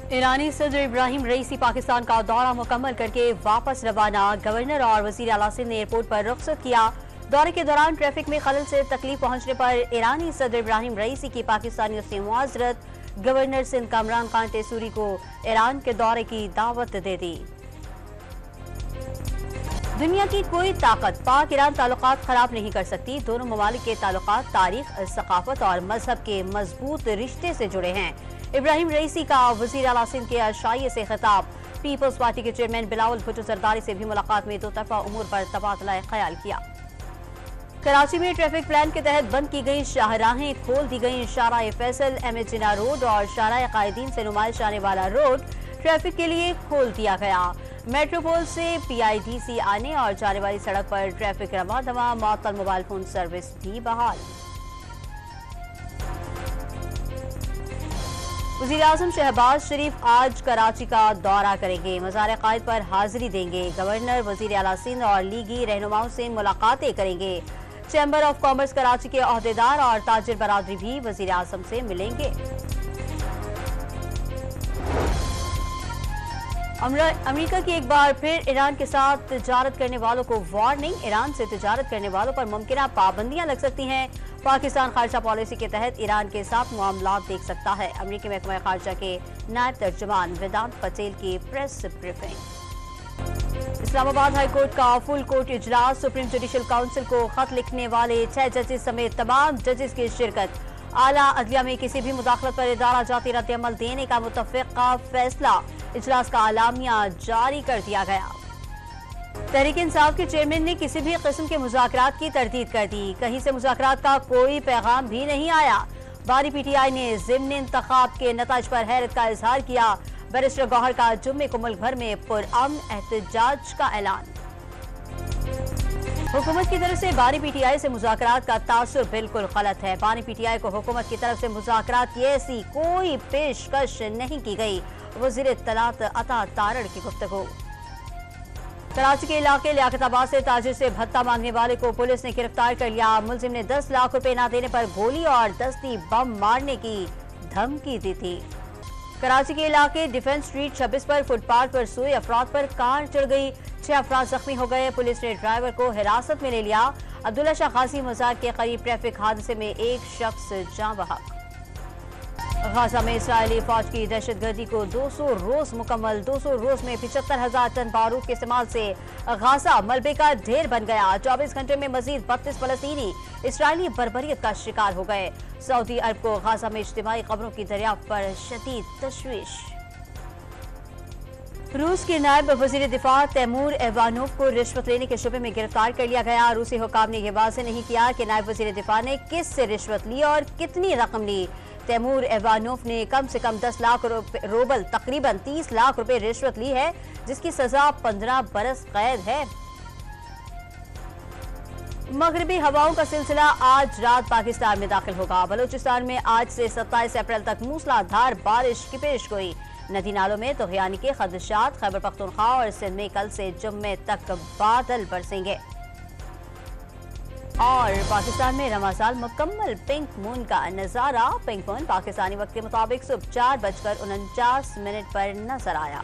ईरानी सदर इब्राहिम रईसी पाकिस्तान का दौरा मुकम्मल करके वापस रवाना। गवर्नर और वजीर आला सिंध ने एयरपोर्ट पर रुखसत किया। दौरे के दौरान ट्रैफिक में खलल से तकलीफ पहुंचने पर ईरानी सदर इब्राहिम रईसी की पाकिस्तानियों से मुआजरत। गवर्नर सिंध कामरान खान तेसूरी को ईरान के दौरे की दावत दे दी। दुनिया की कोई ताकत पाक ईरान ताल्लुकात खराब नहीं कर सकती। दोनों ममालिक के ताल्लुकात तारीख, सकाफत और मजहब के मजबूत रिश्ते से जुड़े हैं। इब्राहिम रईसी का वजीर आला सिंध के अशाइये से खिताब। पीपल्स पार्टी के चेयरमैन बिलावल भुट्टो जरदारी से भी मुलाकात में दो तरफा उमूर पर तबादला ख्याल किया। कराची में ट्रैफिक प्लान के तहत बंद की गई शाहराहें खोल दी गई। शाहराह फैसल, एमए जिन्ना रोड और शाहराह कायदीन से नुमाइश आने वाला रोड ट्रैफिक के लिए खोल दिया गया। मेट्रोपोल से पीआईडीसी आने और जाने वाली सड़क पर ट्रैफिक रवा दवा। मुअत्तल मोबाइल फोन सर्विस भी बहाल। वज़ीर आज़म शहबाज शरीफ आज कराची का दौरा करेंगे। मज़ार क़ायद पर हाजिरी देंगे। गवर्नर, वज़ीर आला सिंध और लीगी रहनुमाओं से मुलाकातें करेंगे। चैम्बर ऑफ कॉमर्स कराची के अहदेदार और ताजिर बरादरी भी वज़ीर आज़म से मिलेंगे। अमेरिका की एक बार फिर ईरान के साथ तिजारत करने वालों को वार्निंग। ईरान से तिजारत करने वालों पर मुमकिन पाबंदियां लग सकती हैं। पाकिस्तान खारजा पॉलिसी के तहत ईरान के साथ मामलात देख सकता है। अमेरिकी महकमा खारजा के नायब तर्जुमान वेदांत पटेल की प्रेस ब्रीफिंग। इस्लामाबाद हाईकोर्ट का फुल कोर्ट इजलास। सुप्रीम जुडिशल काउंसिल को खत लिखने वाले 6 जजेस समेत तमाम जजेस की शिरकत। आला अदलिया में किसी भी मुदाखलत पर इदारा जाती रद्द-ए-अमल देने का मुतफ़िक़ा फैसला। इजलास का आलामिया जारी कर दिया गया। तहरीक इंसाफ के चेयरमैन ने किसी भी किस्म के मुज़ाकरात की तरदीद कर दी। कहीं से मुज़ाकरात का कोई पैगाम भी नहीं आया। बारी पीटीआई ने ज़िम्न इंतखाब के नताइज पर हैरत का इजहार किया। बैरिस्टर गौहर का जुम्मे को मुल्क भर में पुरअमन एहतजाज का ऐलान। हुकूमत की तरफ से बारी पीटीआई से मुज़ाकरात का तासुर बिल्कुल गलत है। बारी पीटीआई को हुकूमत की तरफ से मुज़ाकरात की ऐसी कोई पेशकश नहीं की गई। वज़ीर इत्तलात अता तारड़ की गुफ्तगू। कराची के इलाके लियाकताबाद से ताजिर से भत्ता मांगने वाले को पुलिस ने गिरफ्तार कर लिया। मुलजिम ने 10 लाख रुपए न देने पर गोली और दस्ती बम मारने की धमकी दी थी। कराची के इलाके डिफेंस स्ट्रीट 26 पर फुटपाथ पर सोए अफराद पर कार चढ़ गई। 6 अफराद जख्मी हो गए। पुलिस ने ड्राइवर को हिरासत में ले लिया। अब्दुल्ला शाह गाजी मज़ार के करीब ट्रैफिक हादसे में एक शख्स जाँ बहक। गाजा में इसराइली फौज की दहशतगर्दी को 200 रोज मुकम्मल। 200 रोज में 75,000 टन बारूद के इस्तेमाल से गाजा मलबे का ढेर बन गया। 24 घंटे में मजीद 32 फलस्तीनी इसराइली बर्बरियत का शिकार हो गए। सऊदी अरब को गाजा में इज्तिमाई कब्रों की दरियाफ्त पर शदीद तशवीश। रूस के नायब वजीर दिफा तैमूर एवानोव को रिश्वत लेने के शुबे में गिरफ्तार कर लिया गया। रूसी हुकाम ने यह वाज़ेह नहीं किया कि नायब वजीर दिफा ने किस से रिश्वत ली और कितनी रकम ली। तैमूर एवानोव ने कम से कम 10 लाख रूबल तकरीबन 30 लाख रुपए रिश्वत ली है, जिसकी सजा 15 बरस कैद है। मगरबी हवाओं का सिलसिला आज रात पाकिस्तान में दाखिल होगा। बलूचिस्तान में आज से 27 अप्रैल तक मूसलाधार बारिश की पेशगोई। नदी नालों में तूफ़ान के खदशात। खैबर पख्तूनख्वा और सिंध में कल से जुम्मे तक बादल बरसेंगे। और पाकिस्तान में रमज़ान मुकम्मल पिंक मून का नज़ारा। पिंक मून पाकिस्तानी वक्त के मुताबिक सुबह 4:49 पर नजर आया।